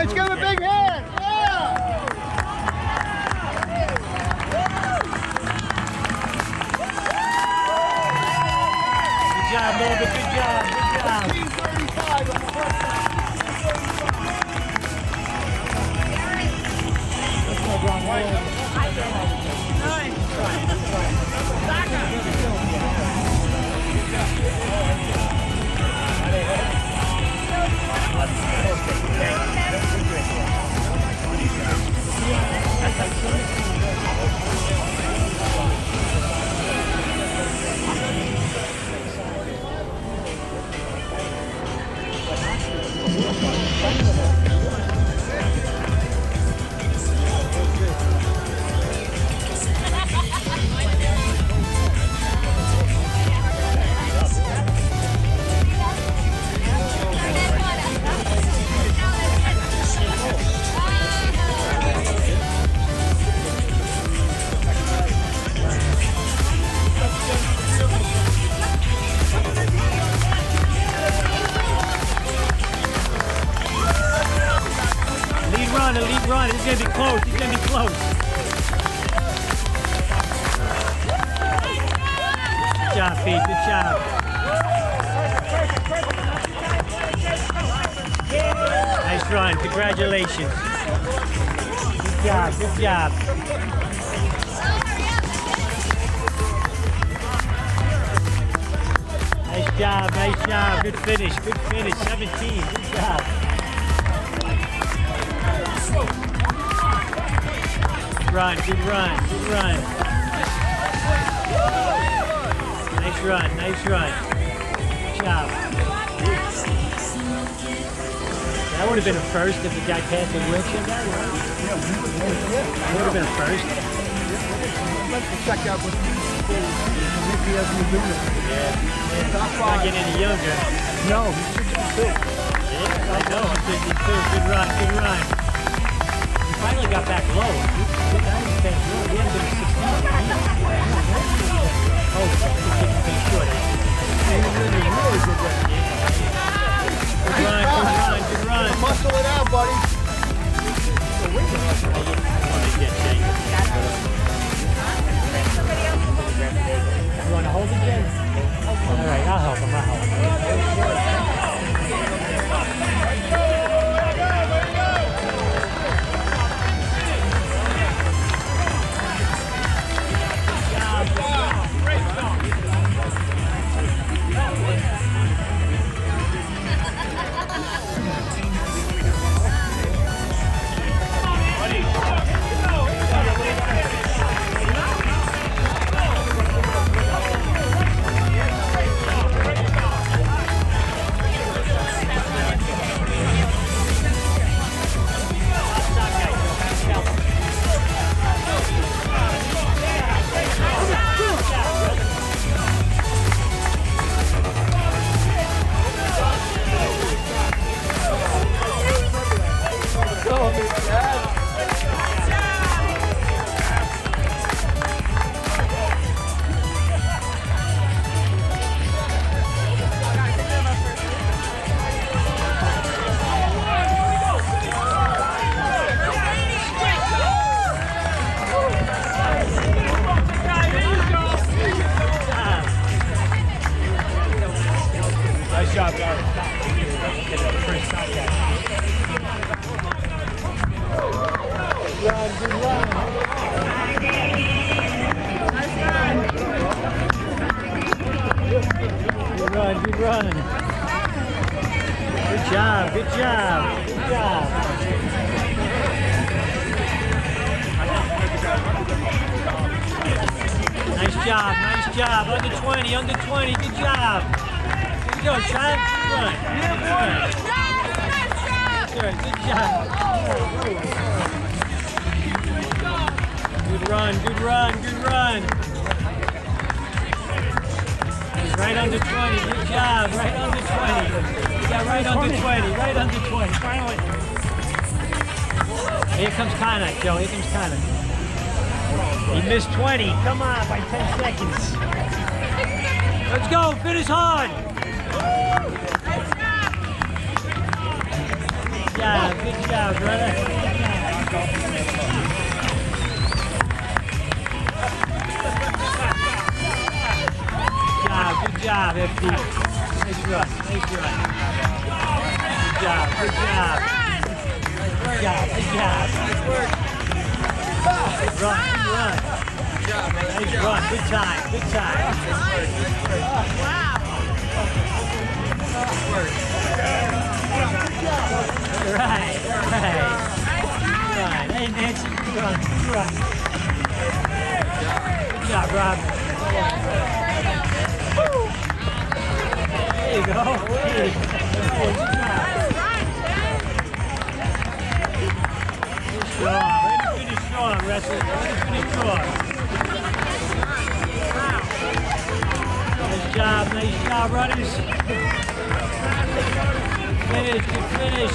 Let's give him a big hand. Yeah. Good job, Norbert. Good job. Good job. 15:35 on the first half. Lead run. It's gonna be close. It's gonna be close. Good job, Pete. Good job. Nice run. Congratulations. Good job. Good job. Nice job. Nice job. Good finish. Good finish. 17. Good job. Run, good run, good run. Nice run, nice run. Good job. That would have been a first if the guy passed the wheelchair guy, right? Yeah, That would have been a first. I'd like to check out what Nicky hasn't been doing it. Yeah. Top Not five. getting any younger. No, he's 62. Yeah, I know, I'm 52. Good run, good run. He finally got back low. He hadn't been 16. Oh, he's getting short. He's really good there. Good run, good run, good run. Muscle it out, buddy. You want to hold it, Jen? All right, I'll help him. I'll help him. Nice job, guys. Run, good run. Good run, good run. Good job, good job, good job. Nice job, nice job. Under 20, under 20, good job. Good job, Chad. Good run. Good, good job. Good run, good run, good run. He's right under 20, good job, right under 20. You got right under 20, right under 20. Finally. Here comes Connor, Joe, here comes Connor. He missed 20, come on, by 10 seconds. Let's go, finish hard. Good job. Good job, brother. Good job, FD. Nice run, nice run. Good job, good job. Good job, good job. Nice work. Good run, good run. Nice run, good time, good time. Wow. Right, right. Right. Hey, Nancy, good run, good run. Good job, Rob. There you go. Hey. Good job. Strong. Way to finish strong, wrestler. Way to finish strong. Nice job, runners. Finish, good finish.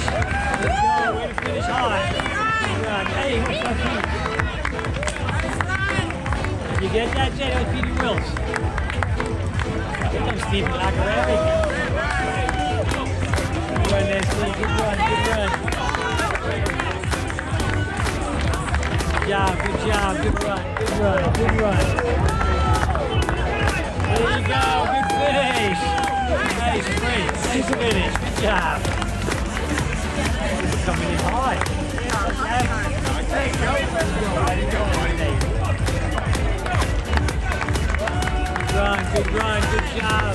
Let's go. Way to finish hard. Good run. Hey, what's up, Pete? Did you get that, Jay? That was Petey Wills. Good job, Stephen Laccarelli. Good run, Nancy. Good run, good run. Good job, good run, good run, good run. There you go, good finish. Nice sprint, nice finish, good job. Coming in hard. Good run, good job.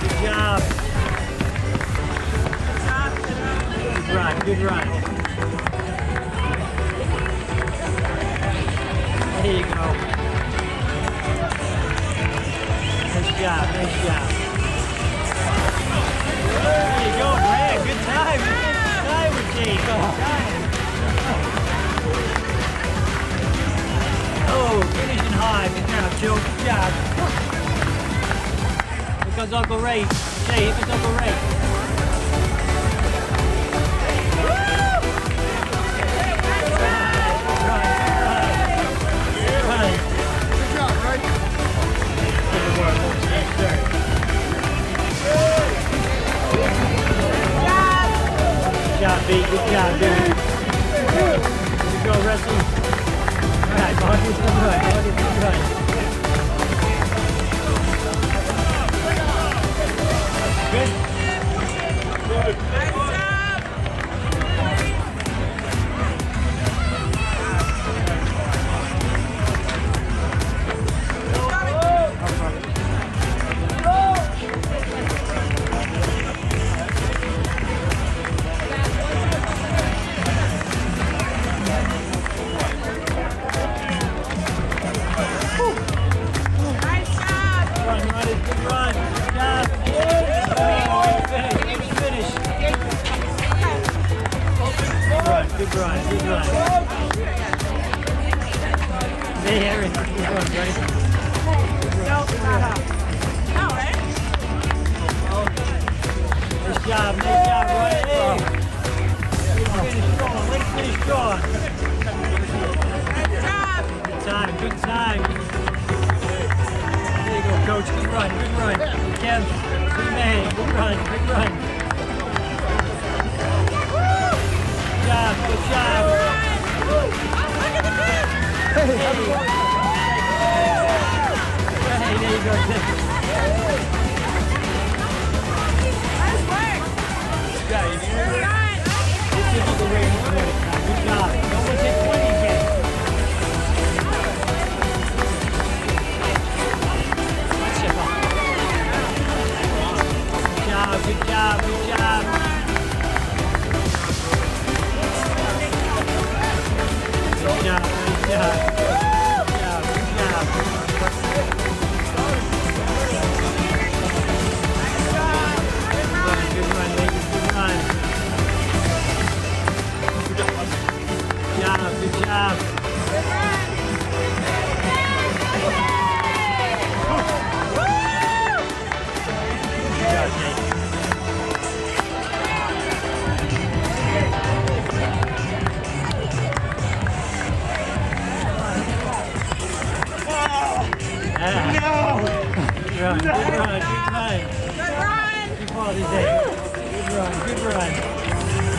Good job. Good run, good run. There you go. Nice job, nice job. There you go, Brad. Good time. Good time with Jake. Good time. Oh, finishing high. Good job, Joe. Good job. Here comes Uncle Ray. Jay, here comes Uncle Ray. Good job, B. Good job, dude. Good go, wrestle. All right, Marcus, good run. Marcus, good run. Good. Good. Nice job. Good run, good run. Hey, Harry, good run, buddy. Nice job, Roy. Hey. Finish strong, let's finish strong. Good time, good time. There you go, coach. Good run, good run. Kev, good man, good run, good run. Good job, good job. Hey, there you go, Tim. Nice work. Good Right. This is the way to do it. Good job. No one's hit 20 yet. Good job, good job. Good job, good job. Good job, good job. Good run, ladies, good run. Good job, good job. Good run. Good job, Jake. Good run, good run, good run. Good run. Good ball, DJ. Good run, good run.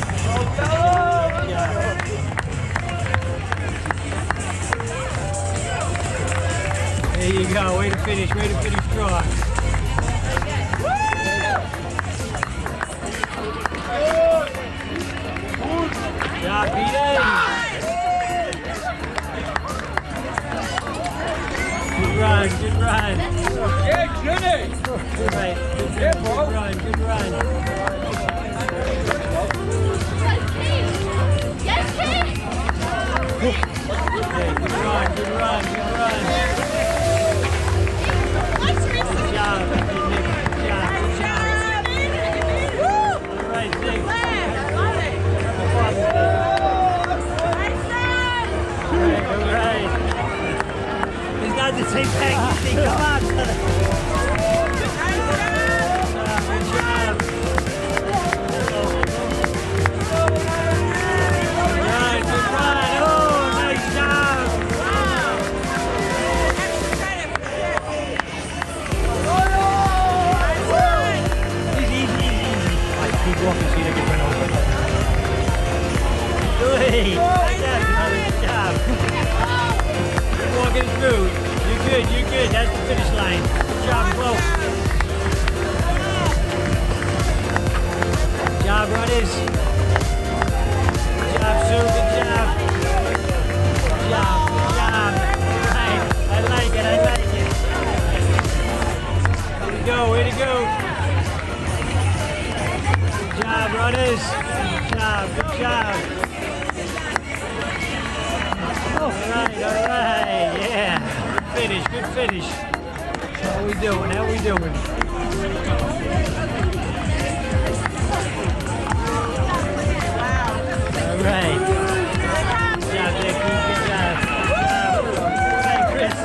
you go. Way to finish strong. Yeah, Peter. Good run. Yeah, Jenny! Good right. Good run. Yes, Kate. Okay, good run. Good job. Good job. All right, Nick. All right. It's not the same thing. You think, come on. Good job. Good run. Oh, nice job. Easy. Right, keep walking so you don't get run over. Good job. Keep walking through. You're good. That's the finish line. Good job, Flo. Good job, runners. Good job, Sue. Good job. Right. I like it. Way to go. Good job, runners. Good job. All right. Yeah. Good finish. How we doing? All right. Good job, Nicky. Good job. All right, Chris.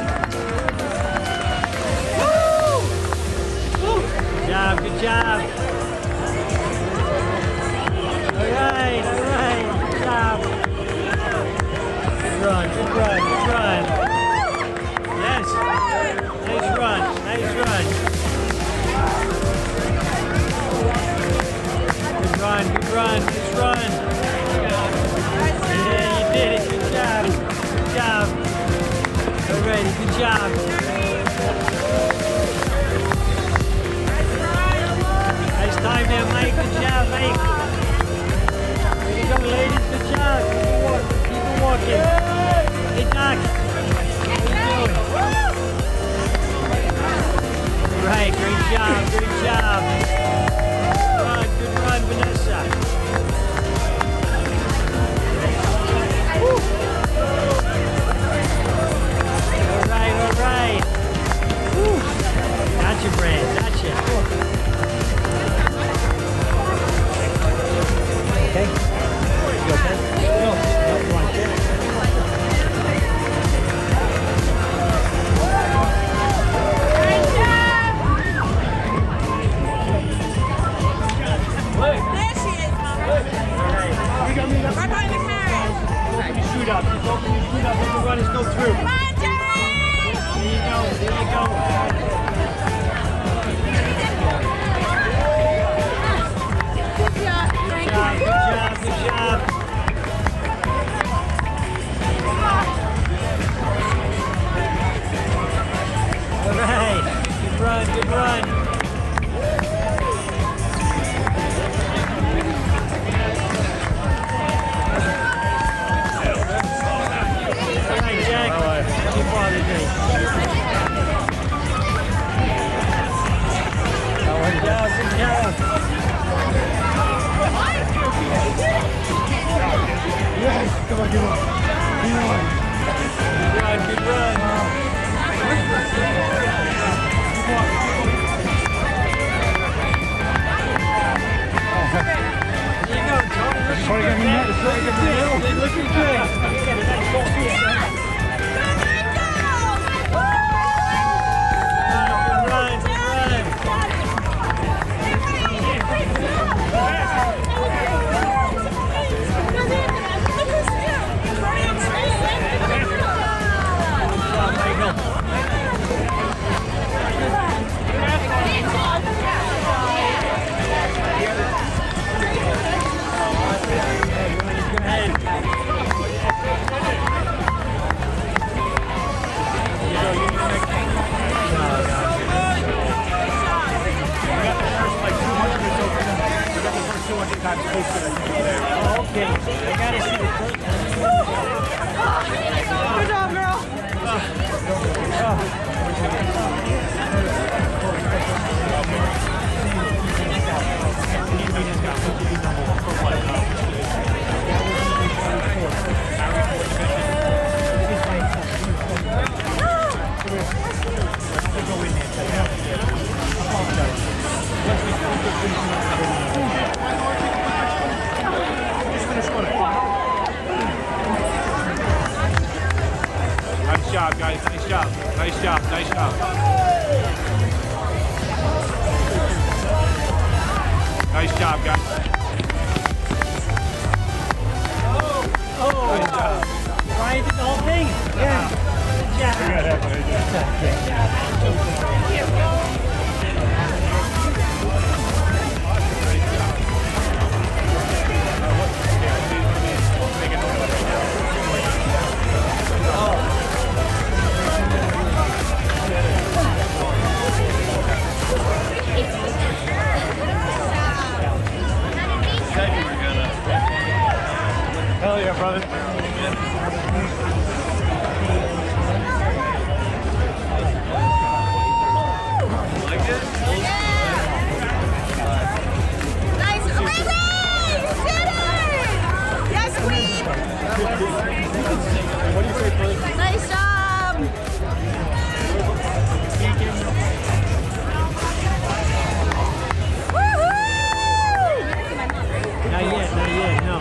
Good job. All right. Good job. Good run. Yes. Nice run. Good run. Yeah, you did it. Good job. All right, good job. Nice time there, Mike. Good job, Mike. Way to go, ladies. Good job. Keep walking. Hey, Doc. How you doing? Right, great job. Good run, Vanessa. All right. Woo. Gotcha, Brad. Gotcha. Okay? You okay? No, you want to There she is, Mama. Right by the car. open your shoot up. Just open your shoot up and the runners go through. Come on, Jenny! There you go. Good job. Good job. All right. Good run. Yes, come on, give up. Good run. There you go, Tony. Sorry, get me net. They're looking good. 200 times faster than you. Oh, okay. I gotta see the first one. Good job, girl. Nice job, guys. Nice job. Nice job. Nice job. Nice job, guys. Oh, Nice job. Brian did the whole thing. Yeah. Good job. Hell yeah, brother. Nice. Raymond! You did it! Yes, queen! What do you say, brother? Nice job! Not yet, no.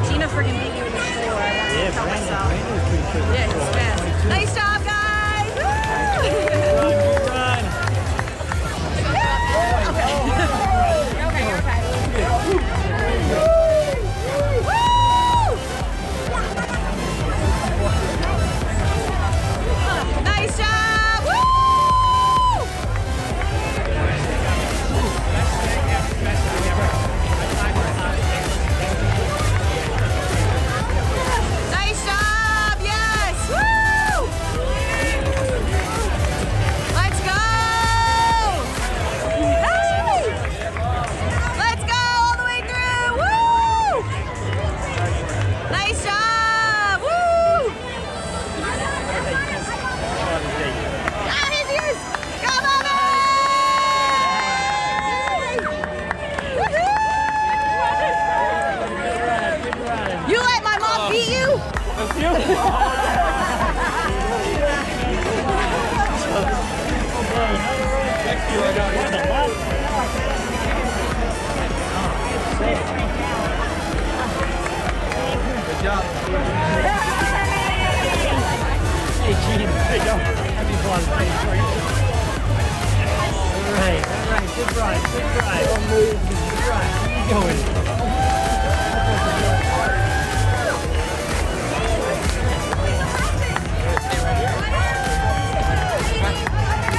Gina freaking beat you in the floor. Yeah, Tell Brandon myself. was pretty quick. Yeah, he's fast. Nice job, guys! Woo! Run. Nice job! Woo! Nice job! Yes! Woo! Let's go! Hey! Let's go all the way through! Woo! Nice job! Woo! Ah, here's yours! Go, Bobby! Woohoo! You let my mom beat you? Good job. Hey, Gene. Hey, go. Happy fun. All right. Good ride. Good ride. Keep going.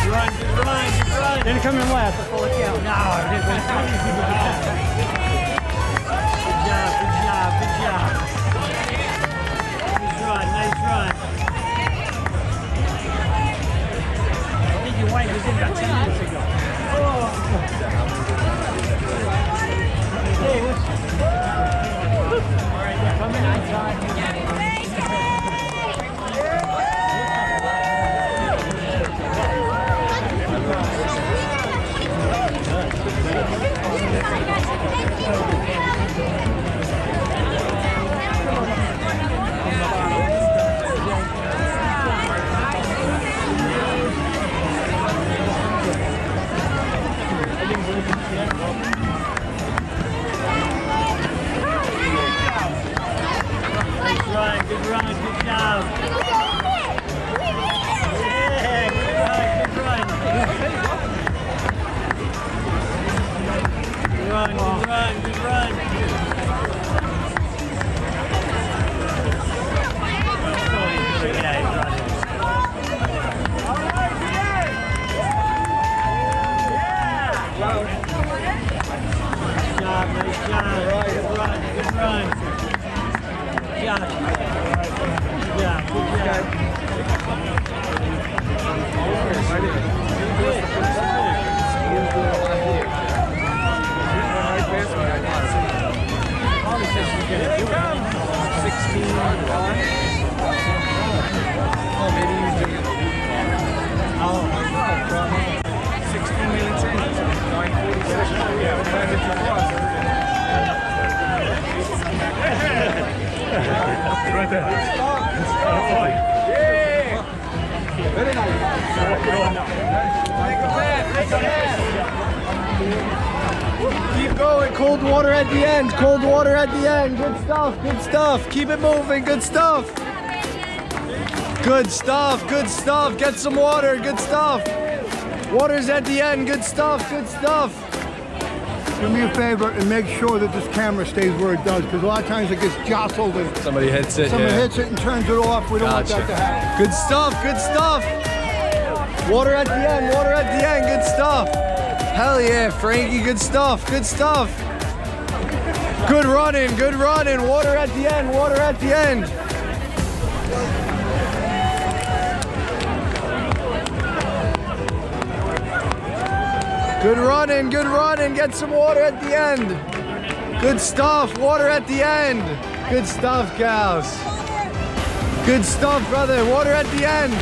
Run. Didn't come in last. That's all it counts. No, I didn't. 16. Oh, maybe he was doing it. Oh, 16 minutes in. 9:46. Yeah, what time did you cross? Right there. Yeah. Very nice. Make a pass. Keep going. Cold water at the end. Cold water at the end. Good stuff. Good stuff. Keep it moving. Good stuff. Good stuff. Good stuff. Get some water. Good stuff. Water's at the end. Good stuff. Good stuff. Do me a favor and make sure that this camera stays where it does, because a lot of times it gets jostled and Somebody hits it. someone hits it and turns it off. We don't want that to happen. Good stuff. Good stuff. Water at the end. Water at the end. Good stuff. Hell yeah, Frankie. Good stuff. Good stuff. Good running. Good running. Water at the end. Water at the end. Good running. Good running. Get some water at the end. Good stuff. Water at the end. Good stuff, cows. Good stuff, brother. Water at the end.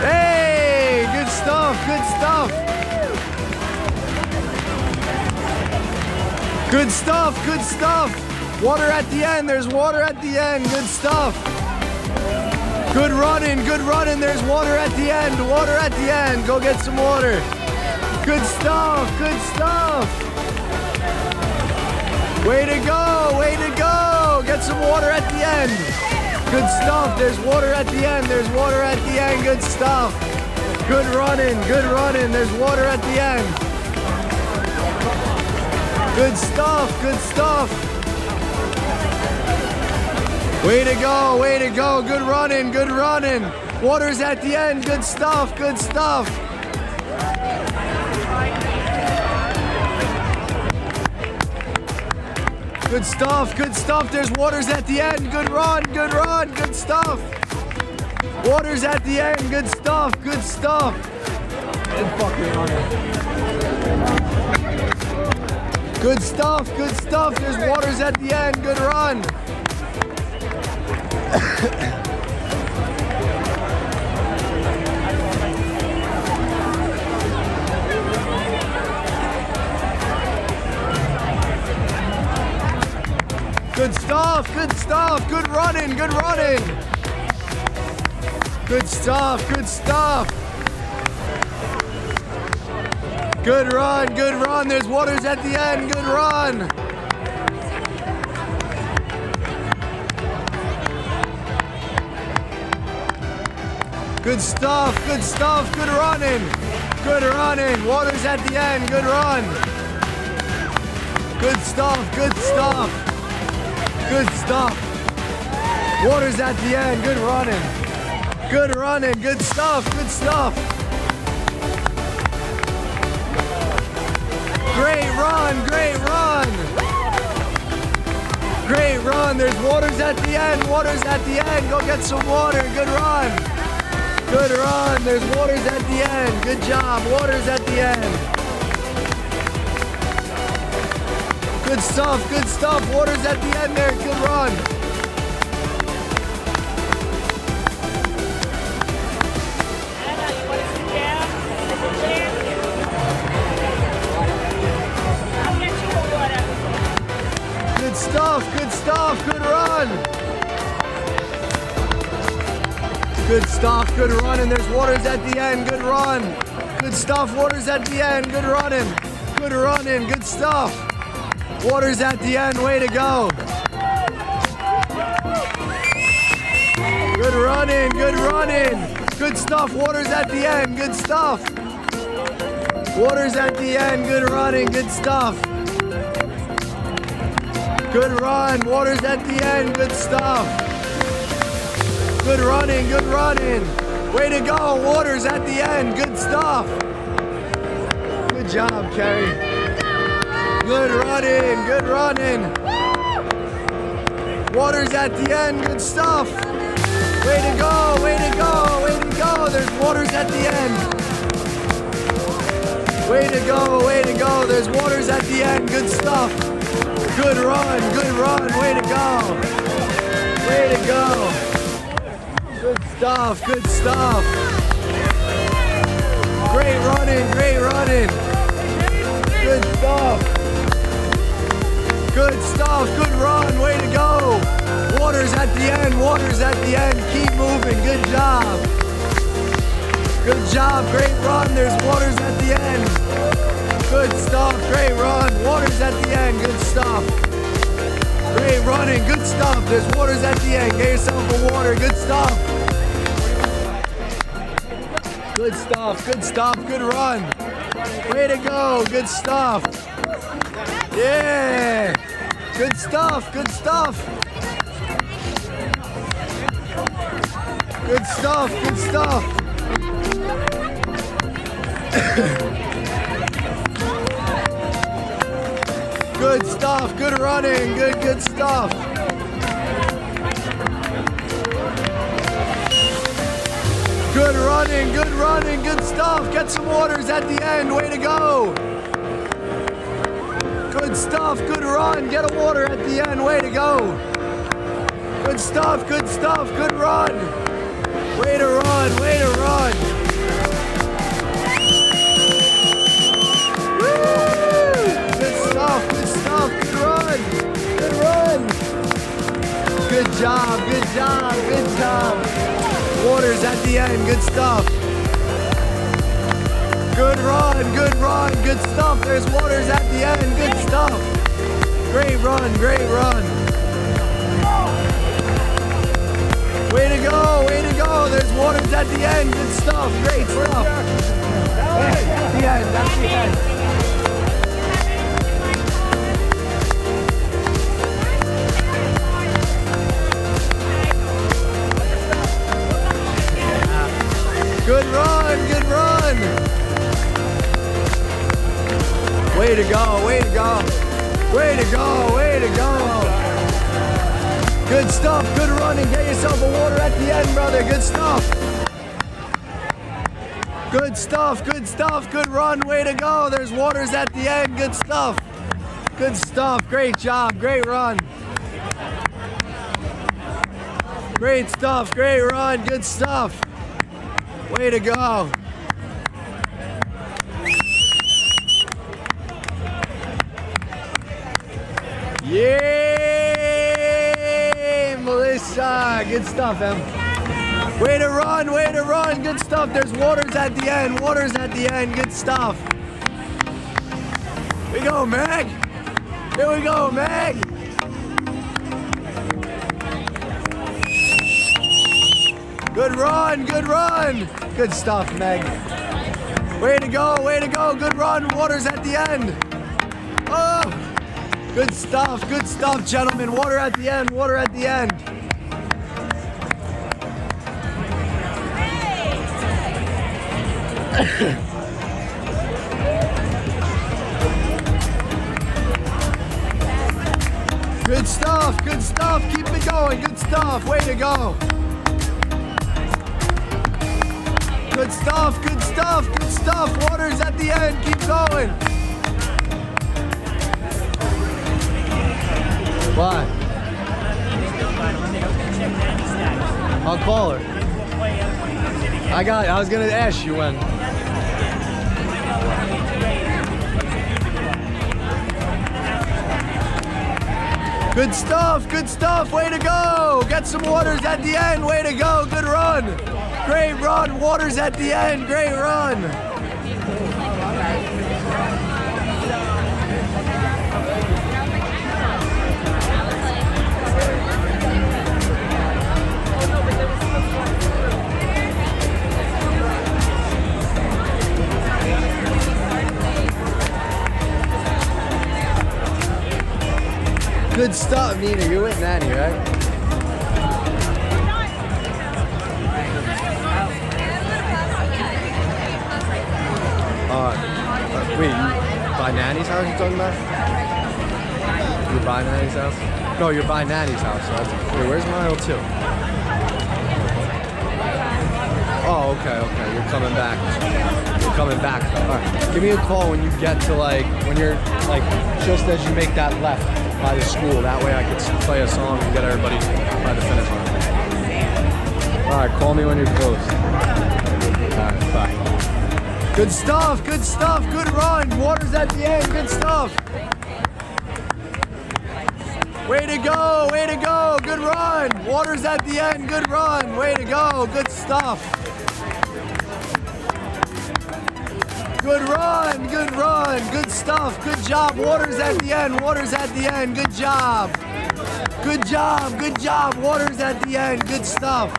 Hey, good stuff. Good stuff. Good stuff. Good stuff. Water at the end. There's water at the end. Good stuff. Good running. Good running. There's water at the end. Water at the end. Go get some water. Good stuff. Good stuff. Way to go. Way to go. Get some water at the end. Good stuff. There's water at the end. There's water at the end. Good stuff. Good running. Good running. There's water at the end. Good stuff. Good stuff. Way to go. Way to go. Good running. Good running. Water's at the end. Good stuff. Good stuff. Good stuff. Good stuff. There's waters at the end. Good run. Good run. Good stuff. Waters at the end. Good stuff. Good stuff. Good stuff. Good stuff. There's waters at the end. Good run. Good stuff. Good stuff. Good running. Good running. Good stuff. Good stuff. Good run. Good run. There's waters at the end. Good run. Good stuff. Good stuff. Good running. Good running. Waters at the end. Good run. Good stuff. Good stuff. Good stuff. Waters at the end. Good running. Good running. Good stuff. Good stuff. Great run. Great run. Great run. There's waters at the end. Waters at the end. Go get some water. Good run. Good run. There's waters at the end. Good job. Waters at the end. Good stuff. Good stuff. Waters at the end there. Good run. Good stuff. Good stuff. Good run. Good stuff. Good running. There's waters at the end. Good run. Good stuff. Waters at the end. Good running. Good running. Good stuff. Waters at the end. Way to go. Good running. Good running. Good stuff. Waters at the end. Good stuff. Waters at the end. Good running. Good stuff. Good run. Waters at the end. Good stuff. Good running. Good running. Way to go. Waters at the end. Good stuff. Good job, Kerry. Good running. Good running. Waters at the end. Good stuff. Way to go. Way to go. Way to go. There's waters at the end. Way to go. Way to go. There's waters at the end. Good stuff. Good run. Good run. Way to go. to go. Good stuff, good stuff. Great running, great running. Good stuff. Good stuff, good run, way to go. Waters at the end, waters at the end. Keep moving, good job. Good job, great run. There's waters at the end. Good stuff, great run. Waters at the end, good stuff. Great running, good stuff. There's waters at the end. Get yourself a water, good stuff. Good stuff, good run. Way to go, good stuff. Yeah, good stuff, good stuff. Good stuff, good stuff. Good stuff, good running, good stuff. Good running, good stuff. Get some waters at the end, way to go. Good stuff, good run. Get a water at the end, way to go. Good stuff, good run. Way to run, way to run. Woo! Good stuff, good run. Good run. Good job, good job, good job. Waters at the end, good stuff. Good run, good stuff. There's waters at the end, good stuff. Great run, great run. Way to go, way to go. There's waters at the end, good stuff. Great stuff. Hey, that's the end, that's the end. Good run, good run. Way to go, way to go. Way to go, way to go. Good stuff, good running. Get yourself a water at the end, brother. Good stuff. Good stuff, good run. Way to go. There's waters at the end. Good stuff. Good stuff. Great job, great run. Great stuff, great run. Good stuff. Way to go. Yay, Melissa. Good stuff, Em. Way to run, good stuff. There's waters at the end, waters at the end. Good stuff. Here we go, Meg. Here we go, Meg. Good run, good run. Good stuff, Meg. Way to go, good run. Waters at the end. Oh, good stuff, gentlemen. Water at the end, water at the end. Good stuff, keep it going. Good stuff, way to go. Good stuff. Waters at the end. Keep going. What? I'll call her. I was gonna ask you when. Good stuff. Way to go. Get some waters at the end. Way to go. Good run. Great run, waters at the end, great run. Good stuff, Nina, you're with Nanny, right? Wait, you by Nanny's house you're talking about? You're by Nanny's house? No, you're by Nanny's house. So wait, where's mile 2? Oh, okay. You're coming back. All right. Give me a call when you get to when you're just as you make that left. by the school. That way I could play a song and get everybody by the finish line. All right, call me when you're close. All right, bye. Good stuff, good stuff, good run. Water's at the end, good stuff. Way to go, good run. Water's at the end, good run. Way to go, good stuff. Good run, good stuff, good job. Water's at the end, water's at the end, good job. Good job, water's at the end, good stuff.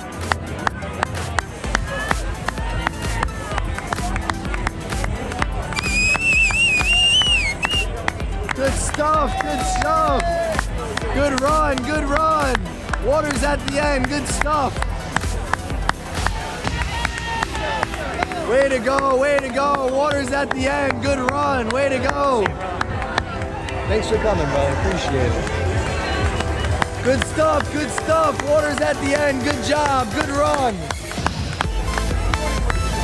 Good stuff, good stuff. Good run, water's at the end, good stuff. Way to go, water's at the end, good run, way to go. Thanks for coming, brother, appreciate it. Good stuff, water's at the end, good job, good run.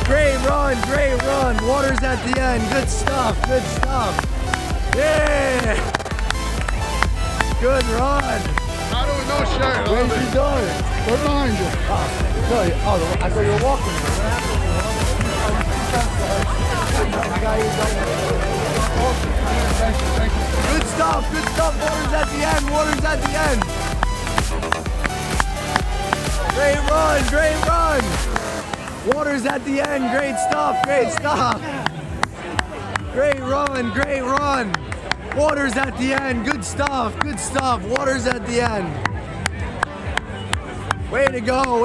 Great run, water's at the end, good stuff. Yeah! Good run. I don't know, Shay. Where's your daughter? We're behind you. I thought you were walking. Good stuff. Water's at the end. Great run. Water's at the end. Great stuff. Great run. Water's at the end. Good stuff. Water's at the end. Way to go.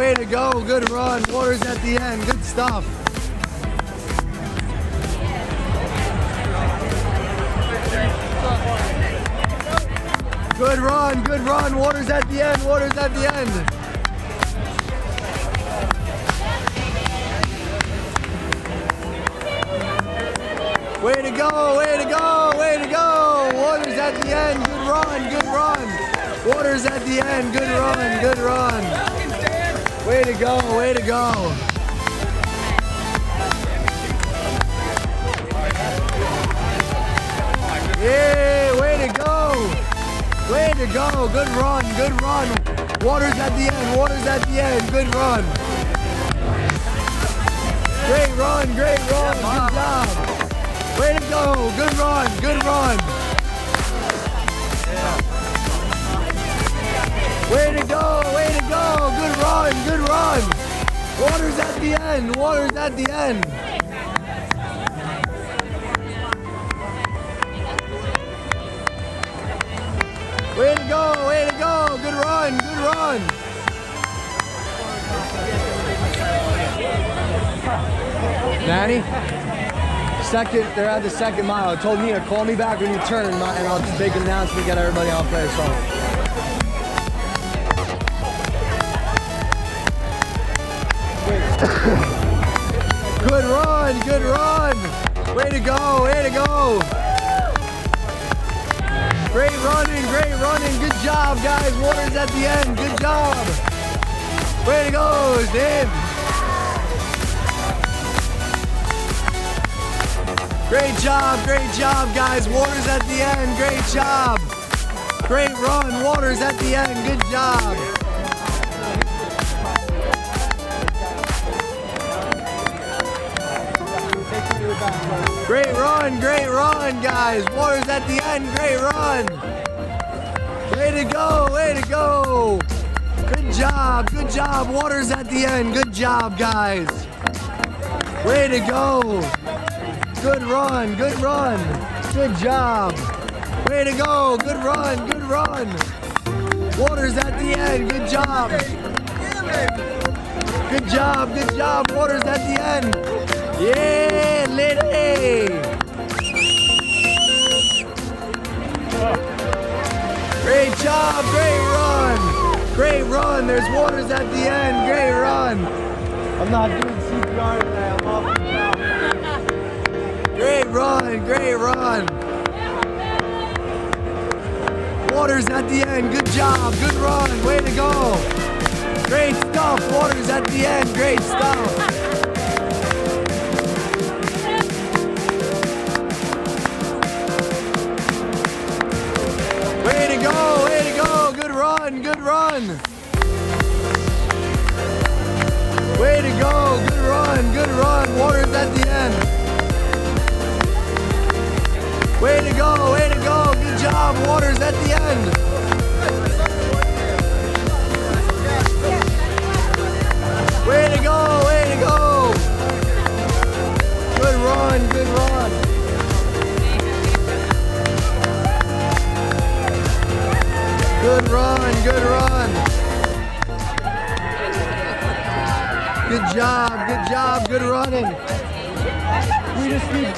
Good run. Water's at the end. Good stuff. Good run. Water's at the end. Way to go. Water's at the end. Good run. Water's at the end. Good run. Way to go. Yeah, way to go. Good run. Water's at the end. Good run. Great run. Good job. Way to go. Good run. Way to go. Good run. Water's at the end. Way to go. Good run. Downey? They're at the second mile. I told Nina, call me back when you turn, and I'll just make an announcement, get everybody on play a song. Good run. Way to go. Great running. Good job, guys. Water's at the end. Good job. Way to go, Dave. Great job, guys. Water's at the end. Great job. Great run. Water's at the end. Good job. Great run, guys. Water's at the end. Great run. Way to go. Good job. Water's at the end. Good job, guys. Way to go. Good run. Good job. Way to go. Good run. Water's at the end. Good job. Good job. Water's at the end. Yeah, lady. Great job. Great run. There's waters at the end. Great run. I'm not doing CPR today. I'm off the top. Great run. Waters at the end. Good job. Good run. Way to go. Great stuff. Waters at the end. Great stuff. Way to go, way to go. Good run, good run. Way to go, good run, good run. Water's at the end. Way to go, good job. Water's at the end. Way to go, way to go. Good run, good run. Good run, good run. Good job, good running. We just need...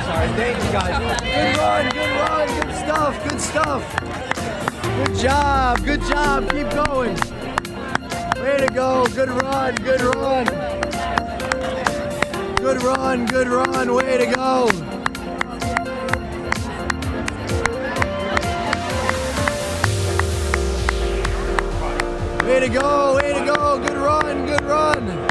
Sorry, thank you guys. Good run, good stuff, good stuff. Good job, keep going. Way to go, good run, good run. Good run, way to go. Way to go, good run, good run.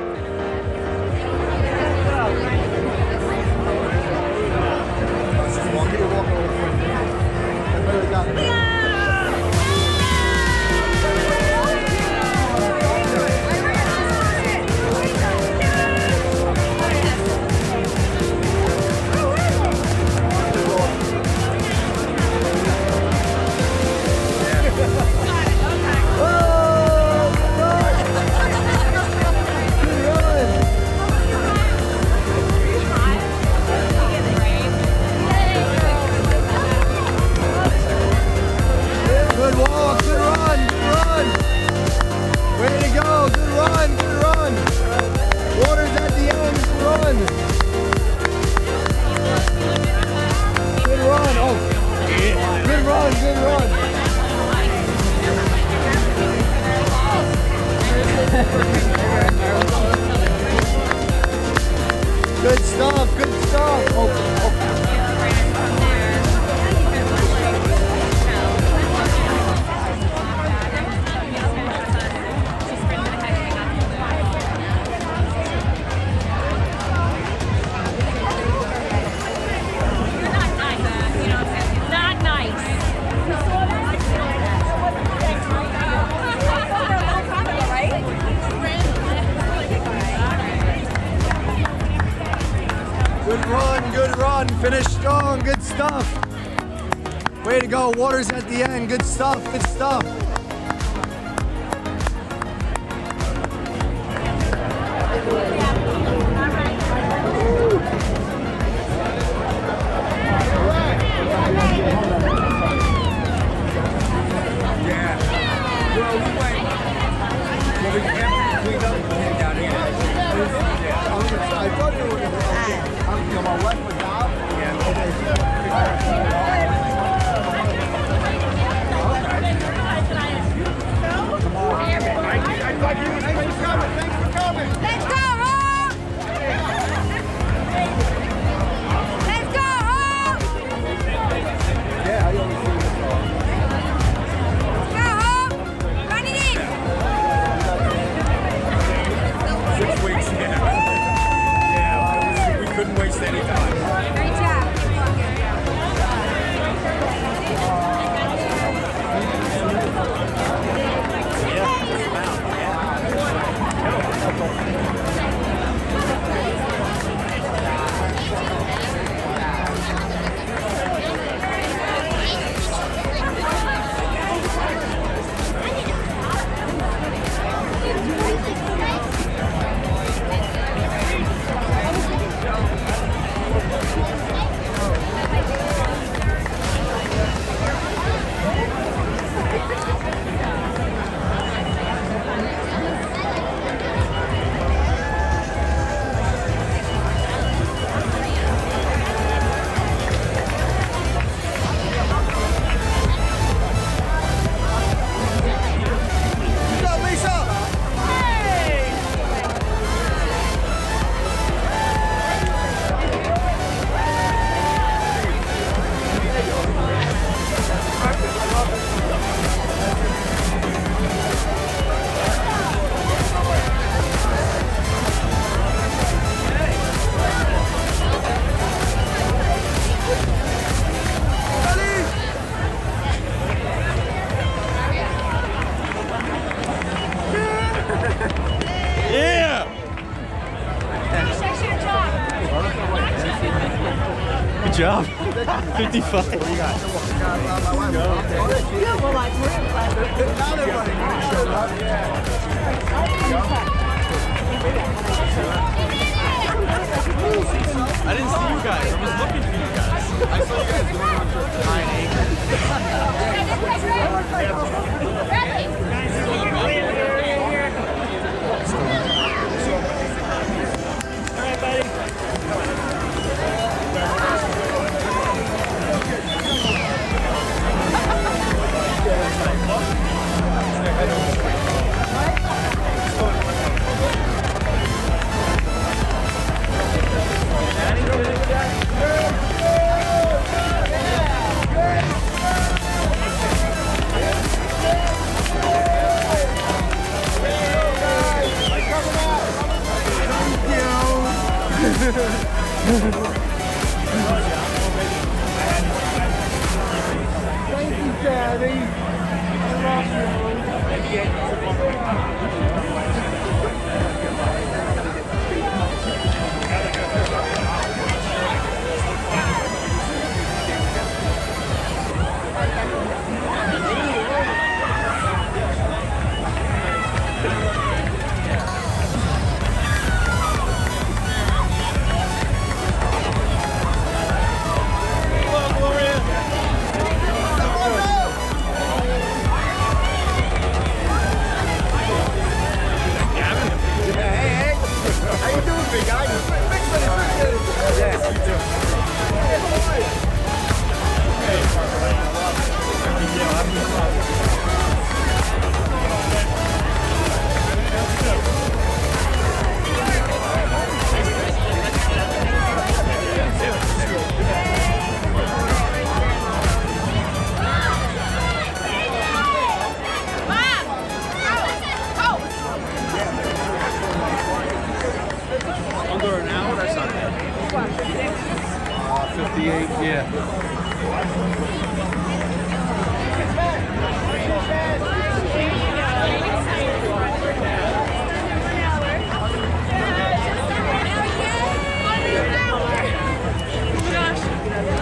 Good stuff, good stuff. Good run, finish strong, good stuff. Way to go, water's at the end, good stuff, good stuff. I thought you were going to my left was out. Yeah. 55. What do you got? I didn't see you guys. I was looking for you guys. I saw you guys going on for 9 All right, buddy. Thank you, Daddy. Under an hour? That's not bad. 58, yeah.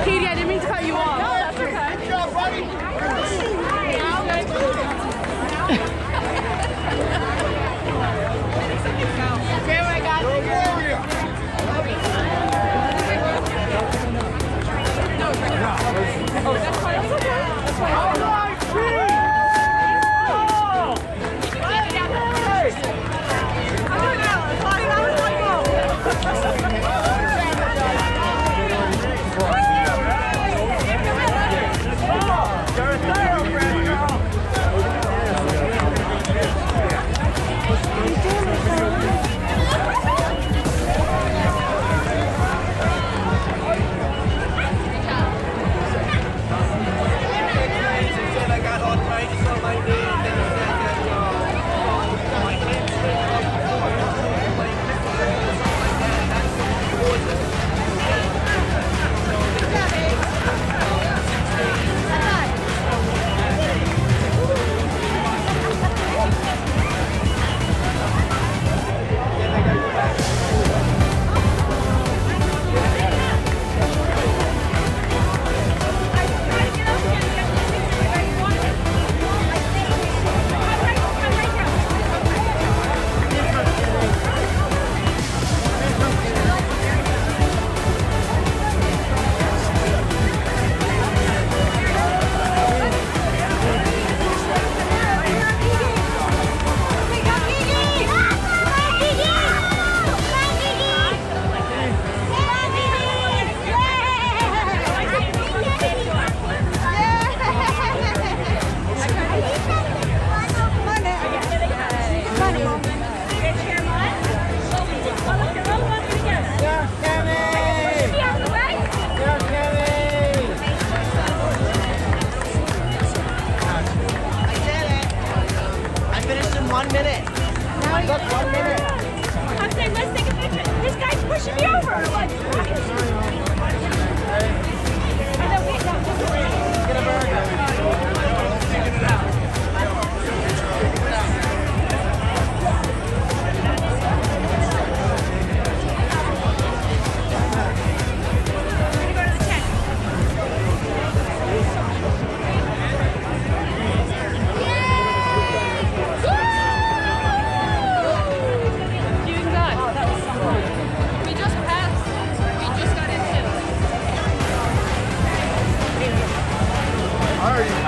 Katie, I didn't mean to cut you off. No, that's okay. Good job, buddy. Okay, I got Oh, that's fine. That's okay. That's fine. All right,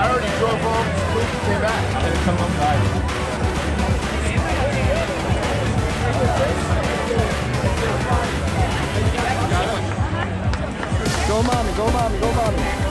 I already drove home, came back. I didn't come home back. Go mommy, go mommy, go mommy.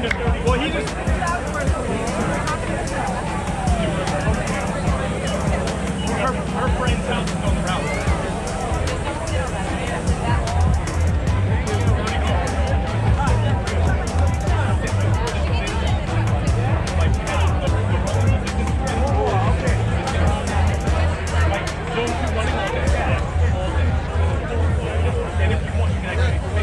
Well, he just